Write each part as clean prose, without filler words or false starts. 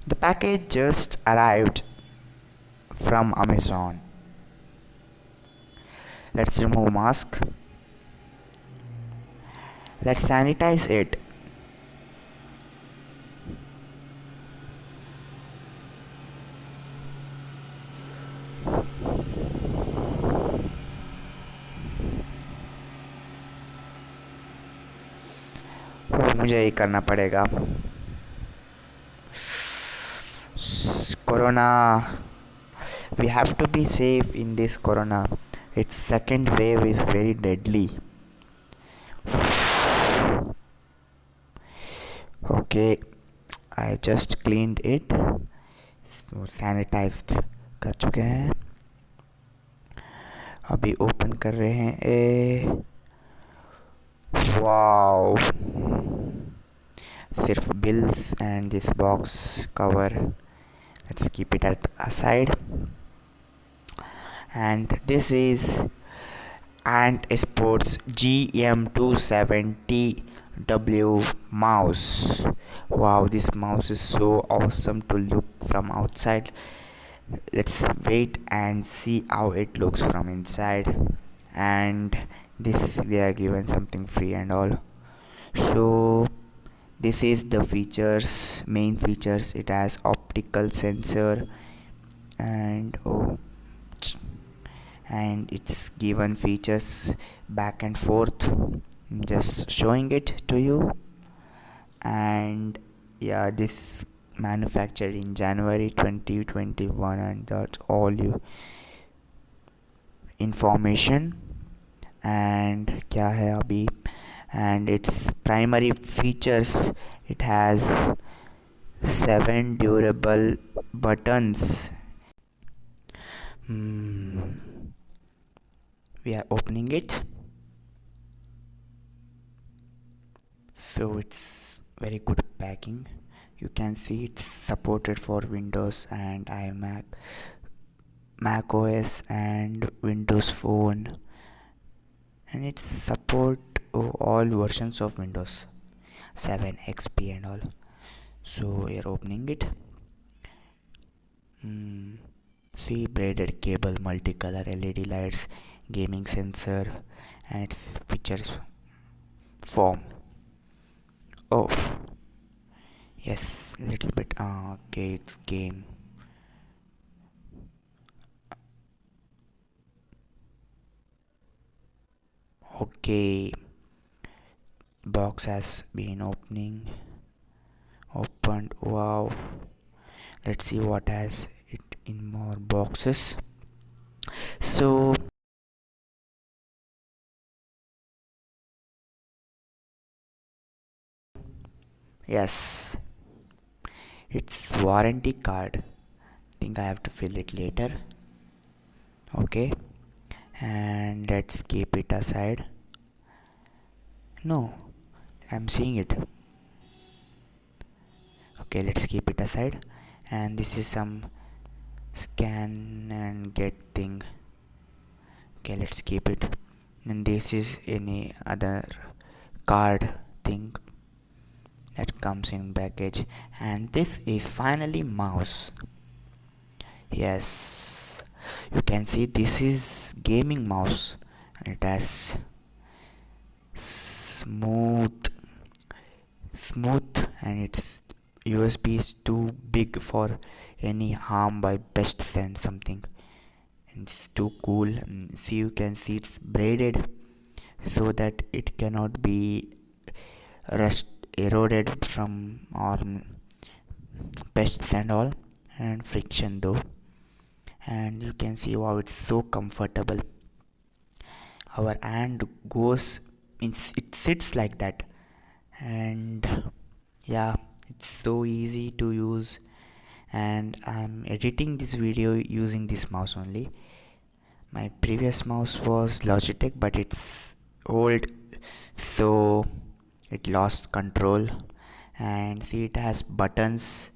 The package just arrived from Amazon. Let's remove mask. Let's sanitize it. मुझे ये करना पड़ेगा. Corona. We have to be safe in this corona. Its second wave is very deadly. Okay, I just cleaned it. So sanitized कर चुके हैं. अभी open कर रहे हैं. वाओ, सिर्फ bills and this box cover. Let's keep it aside. And this is ANT ESPORTS G270W mouse. Wow, this mouse is so awesome to look from outside. Let's wait and see how it looks from inside. And this, they are given something free and all. So this is the features, main features. It has optical sensor and and it's given features back and forth. I'm just showing it to you. And yeah, this manufactured in January 2021, and that's all you information. And क्या है अभी, and its primary features, it has 7 durable buttons. We are opening it. So it's very good packing. You can see it's supported for Windows and iMac, Mac OS and Windows Phone, and it support all versions of Windows 7 XP and all. So we are opening it. See, braided cable, multicolor LED lights, gaming sensor, and its features form. Oh yes, little bit. Okay, it's game. Okay, box has been opened. Wow, let's see what has it in more boxes. So yes, it's warranty card. Think I have to fill it later. Okay, and let's keep it aside. No, I'm seeing it. Okay, let's keep it aside. And this is some scan and get thing. Okay, let's keep it. And this is any other card thing that comes in package. And this is finally mouse. Yes, you can see this is gaming mouse, and it has smooth, and its USB is too big for any harm by best friend something, and it's too cool. See, you can see it's braided so that it cannot be eroded from or pests and all, and friction though. And you can see, wow, it's so comfortable. Our hand goes, it sits like that, and yeah, it's so easy to use. And I'm editing this video using this mouse only. My previous mouse was Logitech, but it's old, so it lost control. And see, it has buttons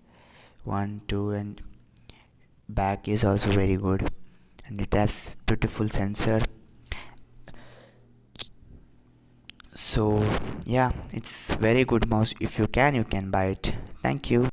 1, 2, and back is also very good, and it has beautiful sensor. So yeah, it's very good mouse. If you can buy it. Thank you.